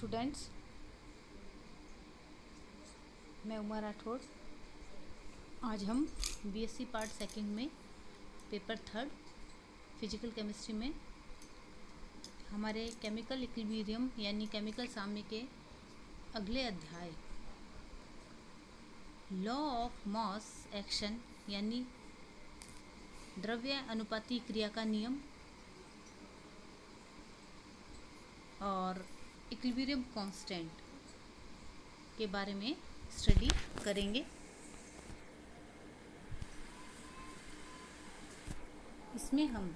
Students, मैं उमा राठौड़। आज हम बीएससी पार्ट सेकंड में पेपर थर्ड फिजिकल केमिस्ट्री में हमारे केमिकल इक्विलिब्रियम यानी केमिकल साम्य के अगले अध्याय लॉ ऑफ मास एक्शन यानी द्रव्य अनुपाती क्रिया का नियम और इक्विलिब्रियम कांस्टेंट के बारे में स्टडी करेंगे। इसमें हम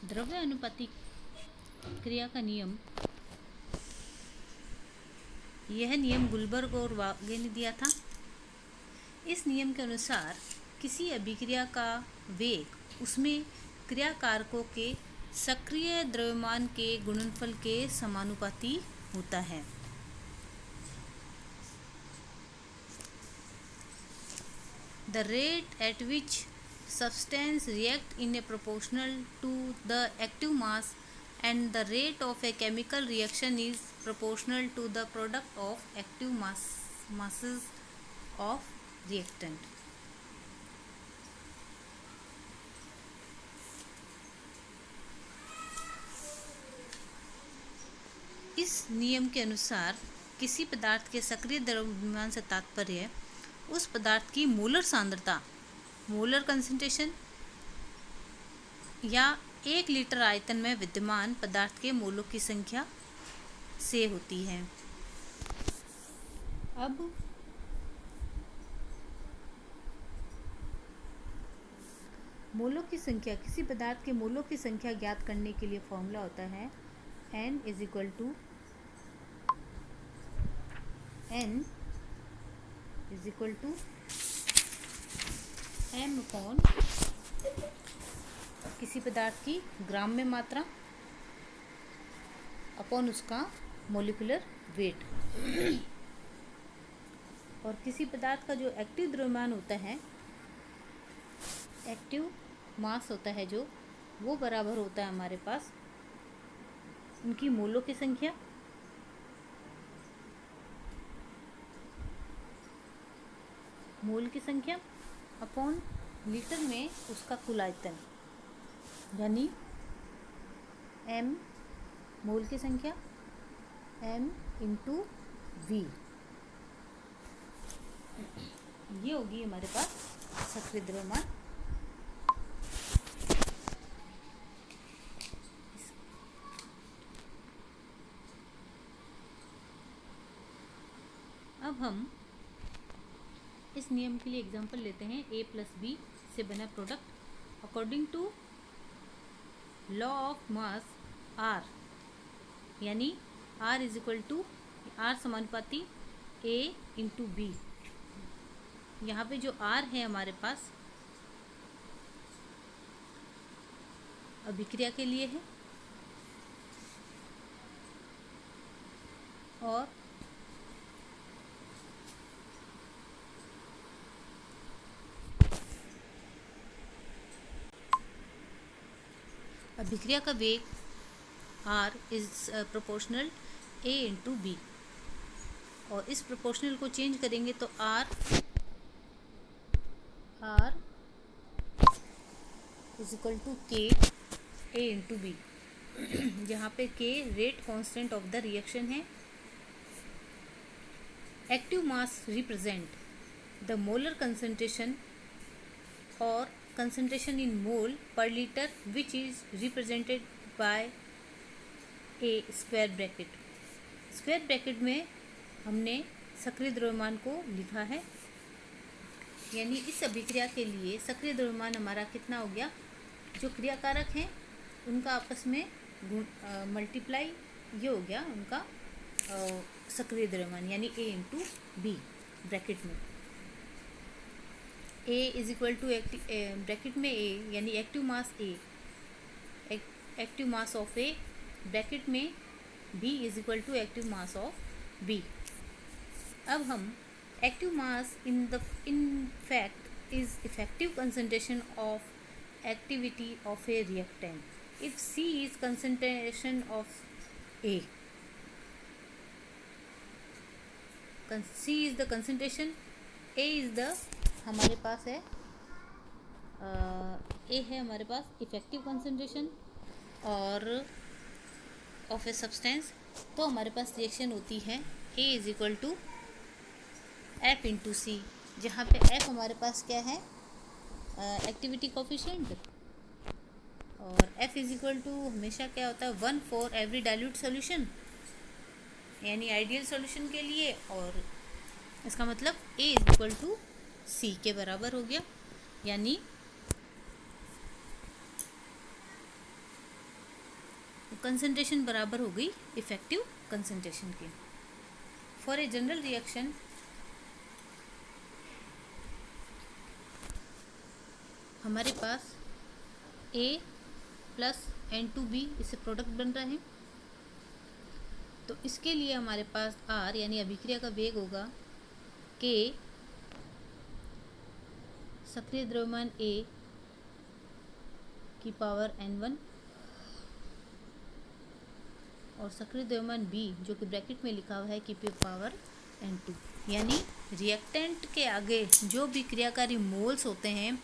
द्रव्य अनुपाती क्रिया का नियम, यह नियम गुलबर्ग और वागे ने दिया था। इस नियम के अनुसार किसी अभिक्रिया का वेग उसमें क्रिया कारकों के सक्रिय द्रव्यमान के गुणनफल के समानुपाती होता है। The rate at which substance react in a proportional to the active mass and the rate of a chemical reaction is proportional to the product of active masses of reactant. इस नियम के अनुसार किसी पदार्थ के सक्रिय द्रव्यमान से तात्पर्य उस पदार्थ की मोलर सांद्रता, मोलर कंसंट्रेशन या 1 लीटर आयतन में विद्यमान पदार्थ के मोलों की संख्या से होती है। अब मोलों की संख्या, किसी पदार्थ के मोलों की संख्या ज्ञात करने के लिए फॉर्मूला होता है N is equal to m upon किसी पदार्थ की ग्राम में मात्रा अपॉन उसका मोलिकुलर वेट। और किसी पदार्थ का जो एक्टिव द्रव्यमान होता है, एक्टिव मास होता है जो, वो बराबर होता है हमारे पास उनकी मोलों की संख्या मोल की संख्या अपॉन लीटर में उसका कुल आयतन, यानी m मोल की संख्या m इंटू v। ये होगी हमारे पास सक्रिय द्रव्यमान। अब हम इस नियम के लिए एग्जांपल लेते हैं। a प्लस बी से बना product according to law of mass r, यानी r is equal to r समानुपाती a इंटू बी। यहाँ पे जो r है हमारे पास अभिक्रिया के लिए है और अभिक्रिया का वेग r is proportional a into B. और इस प्रोपोर्शनल को चेंज करेंगे तो r is equal to k a into B, जहाँ पे k rate constant of the reaction है। Active mass represent the molar concentration और concentration in mole per liter which is represented by a square bracket। Square bracket में हमने सक्रिय द्रव्यमान को लिखा है, यानी इस अभिक्रिया के लिए सक्रिय द्रव्यमान हमारा कितना हो गया, जो क्रियाकारक हैं उनका आपस में मल्टीप्लाई, ये हो गया उनका सक्रिय द्रव्यमान, यानी a इंटू बी ब्रैकेट में। a is equal to bracket में a यानी active mass a, active mass of a bracket में b is equal to active mass of b। अब हम active mass in fact is effective concentration of activity of a reactant. If C is concentration of A. C is the concentration, A is the हमारे पास है A है हमारे पास effective concentration और of a substance. तो हमारे पास reaction होती है A is equal to F into C, जहाँ पे F हमारे पास क्या है, एक्टिविटी कोफिशिएंट, और F इज इक्वल टू हमेशा क्या होता है 1 फॉर एवरी डाइल्यूट सोल्यूशन, यानी आइडियल सॉल्यूशन के लिए, और इसका मतलब A is equal to C के बराबर हो गया, यानी कंसंट्रेशन बराबर हो गई इफेक्टिव कंसंट्रेशन के। फॉर ए जनरल रिएक्शन हमारे पास A प्लस N2B इससे प्रोडक्ट बन रहा है, तो इसके लिए हमारे पास R यानी अभिक्रिया का वेग होगा K सक्रिय द्रव्यमान A की पावर N1 और सक्रिय द्रव्यमान B जो कि ब्रैकेट में लिखा हुआ है की पावर N2, यानी रिएक्टेंट के आगे जो भी क्रियाकारी मोल्स होते हैं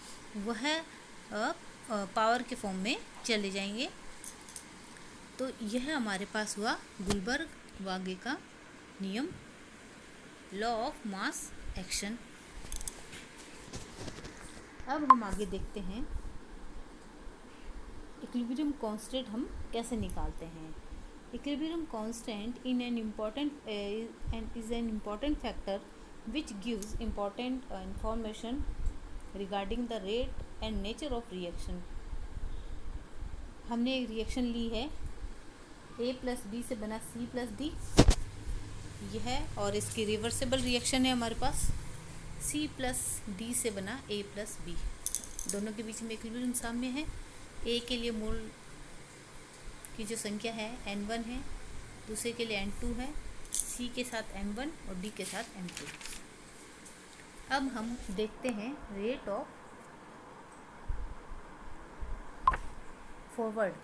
वह पावर के फॉर्म में चले जाएंगे। तो यह हमारे पास हुआ गुलबर्ग वागे का नियम, लॉ ऑफ मास एक्शन। अब हम आगे देखते हैं इक्विलिब्रियम कांस्टेंट हम कैसे निकालते हैं। Equilibrium constant in an important is an important factor which gives important information regarding the rate and nature of reaction. हमने एक रिएक्शन ली है A प्लस बी से बना C प्लस डी, यह और इसकी रिवर्सेबल रिएक्शन है हमारे पास C प्लस डी से बना A प्लस बी, दोनों के बीच में इक्विलिब्रियम साम्य है। A के लिए मोल की जो संख्या है N1 है, दूसरे के लिए N2 है, C के साथ M1 और D के साथ M2। अब हम देखते हैं रेट ऑफ फॉरवर्ड।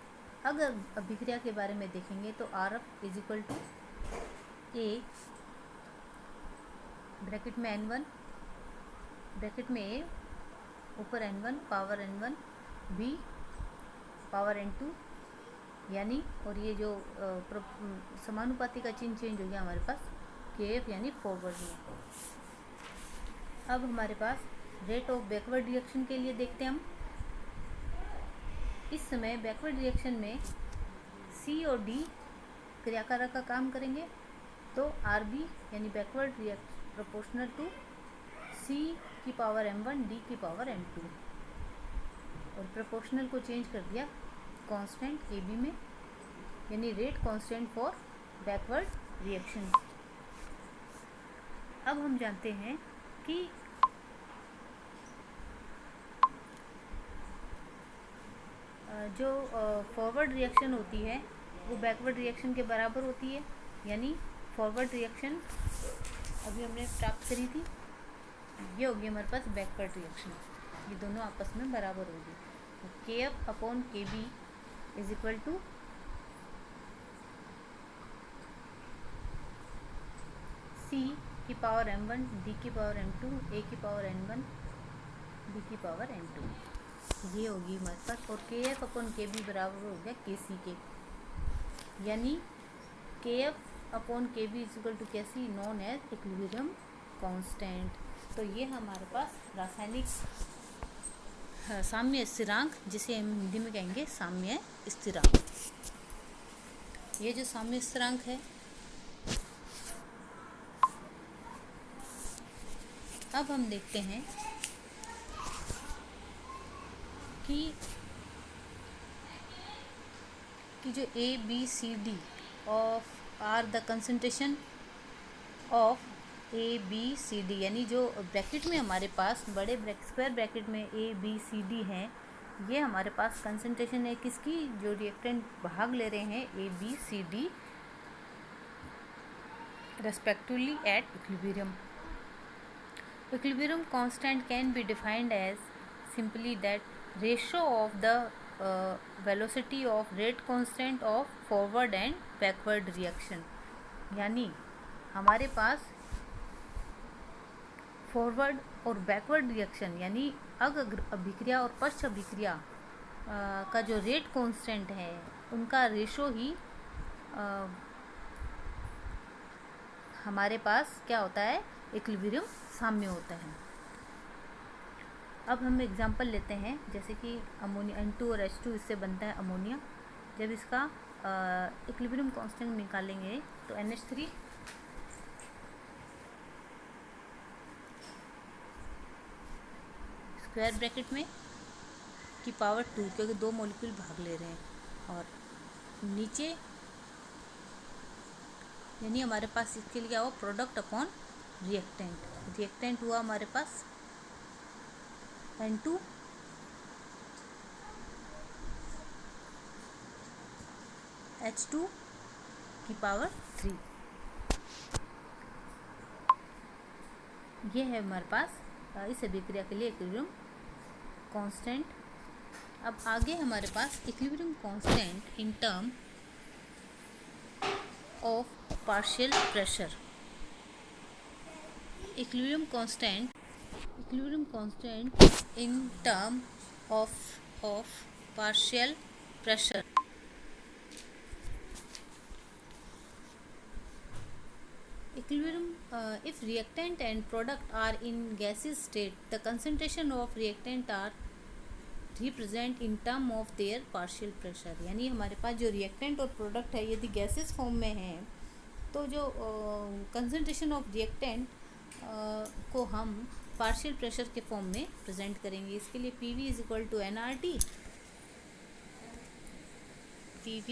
अगर अभिक्रिया के बारे में देखेंगे तो RF is equal to A bracket में N1 ब्रैकेट में A ऊपर N1 power N1 B power N2, यानी और ये जो समानुपाती का चिन्ह चेंज हो गया हमारे पास KF यानी फॉरवर्ड में। अब हमारे पास रेट ऑफ बैकवर्ड रिएक्शन के लिए देखते हैं हम। इस समय बैकवर्ड रिएक्शन में C और D क्रियाकारक का काम करेंगे, तो RB यानी backward reaction proportional to C की पावर M1 D की पावर M2, और प्रोपोर्शनल को चेंज कर दिया कांस्टेंट AB में, यानी rate constant for backward reaction. अब हम जानते हैं कि जो फॉरवर्ड रिएक्शन होती है वो बैकवर्ड रिएक्शन के बराबर होती है, यानी फॉरवर्ड रिएक्शन अभी हमने प्राप्त करी थी, ये होगी हमारे पास बैकवर्ड रिएक्शन, ये दोनों आपस में बराबर होगी। तो KF upon KB is equal to C की पावर M1 D की पावर M2 A की पावर N1 B की पावर N2, ये होगी हमारे पास। और KF अपॉन KB बराबर हो गया KC के, यानी KF upon KB is equal to KC known as equilibrium constant. तो ये हमारे पास रासायनिक साम्य स्थिरांक, जिसे हम हिंदी में कहेंगे साम्य स्थिरांक, ये जो साम्य स्थिरांक है। अब हम देखते हैं कि जो A B C D of are the concentration of A B C D, यानी जो ब्रैकेट में हमारे पास बड़े स्क्वायर ब्रैकेट में A B C D हैं, ये हमारे पास कंसंट्रेशन है किसकी, जो रिएक्टेंट भाग ले रहे हैं A B C D respectively at equilibrium. Equilibrium constant can be defined as simply that ratio of the velocity of rate constant of forward and backward reaction. यानी हमारे पास फॉरवर्ड और बैकवर्ड रिएक्शन यानी अग्र अभिक्रिया और पश्च अभिक्रिया का जो रेट कांस्टेंट है उनका रेशो ही हमारे पास क्या होता है, इक्विलिब्रियम साम्य होता है। अब हम एग्जांपल लेते हैं, जैसे कि अमोनिया N2 और H2 इससे बनता है अमोनिया। जब इसका इक्विलिब्रियम कांस्टेंट निकालेंगे तो NH3 स्क्वायर ब्रैकेट में की पावर 2, क्योंकि 2 मॉलिक्यूल भाग ले रहे हैं, और नीचे यानी हमारे पास इसके लिए क्या हुआ, प्रोडक्ट अपॉन रिएक्टेंट। रिएक्टेंट हुआ हमारे पास N2 H2 की पावर 3। ये है हमारे पास इस अभिक्रिया के लिए इक्विलिब्रियम कांस्टेंट। अब आगे हमारे पास equilibrium constant in term of partial pressure. Equilibrium constant in term of partial pressure. Equilibrium, if reactant and product are in gaseous state, the concentration of reactant are represent in term of their partial pressure। यानी हमारे पास जो reactant और product है यदि gaseous form में है तो जो concentration of reactant को हम partial pressure के form में present करेंगे। इसके लिए PV is equal to nRT, PV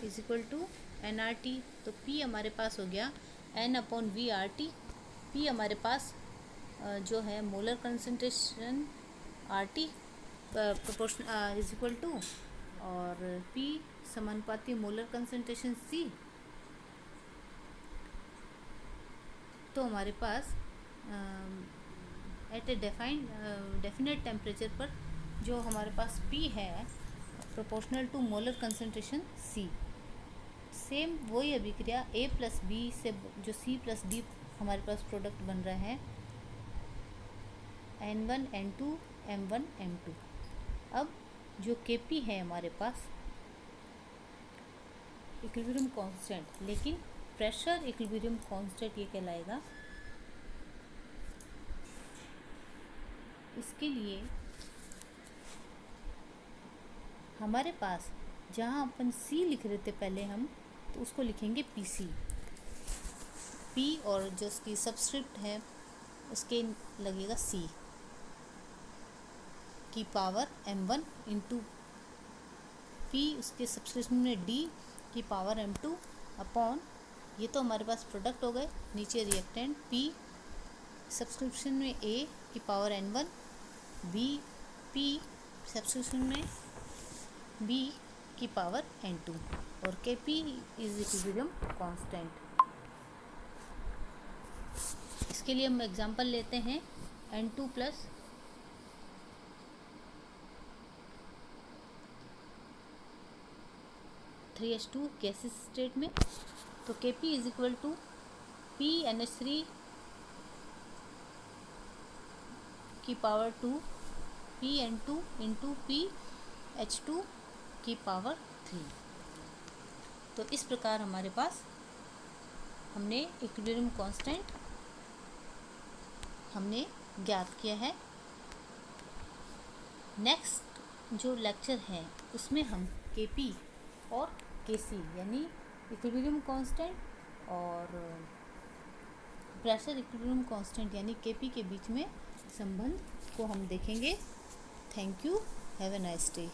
is equal to nRT। तो P हमारे पास हो गया N/VRT। P हमारे पास जो है molar concentration, RT proportional is equal to, और P समानुपाती मोलर कंसंट्रेशन C। तो हमारे पास एट ए डेफिनेट टेम्परेचर पर जो हमारे पास P है proportional to molar concentration C। Same वही अभिक्रिया A+B से जो C+D हमारे पास प्रोडक्ट बन रहा है N1 N2 M1 M2। अब जो Kp है हमारे पास इक्विलिब्रियम कांस्टेंट, लेकिन प्रेशर इक्विलिब्रियम कांस्टेंट ये कहलाएगा। इसके लिए हमारे पास जहाँ अपन C लिख रहे थे पहले हम, तो उसको लिखेंगे PC। P और जो उसकी सबस्क्रिप्ट है उसके लगेगा C की पावर M1 इंटू P, उसके सबस्क्रिप्शन में D की पावर M2 अपॉन, ये तो हमारे पास प्रोडक्ट हो गए, नीचे रिएक्टेंट P सब्सक्रिप्शन में A की power N1, B P subscription में B की पावर N2, और Kp इज इक्विलिब्रियम कांस्टेंट। इसके लिए हम एग्जांपल लेते हैं N2 plus (3H2) gases state में। तो Kp is equal to PNH3 की पावर 2 PN2 इंटू PH2 की पावर 3। तो इस प्रकार हमारे पास हमने इक्विलिब्रियम कांस्टेंट हमने ज्ञात किया है। नेक्स्ट जो लेक्चर है उसमें हम Kp और Kc यानी इक्विलिब्रियम कांस्टेंट और प्रेशर इक्विलिब्रियम कांस्टेंट यानी Kp के बीच में संबंध को हम देखेंगे। Thank you, have a nice day.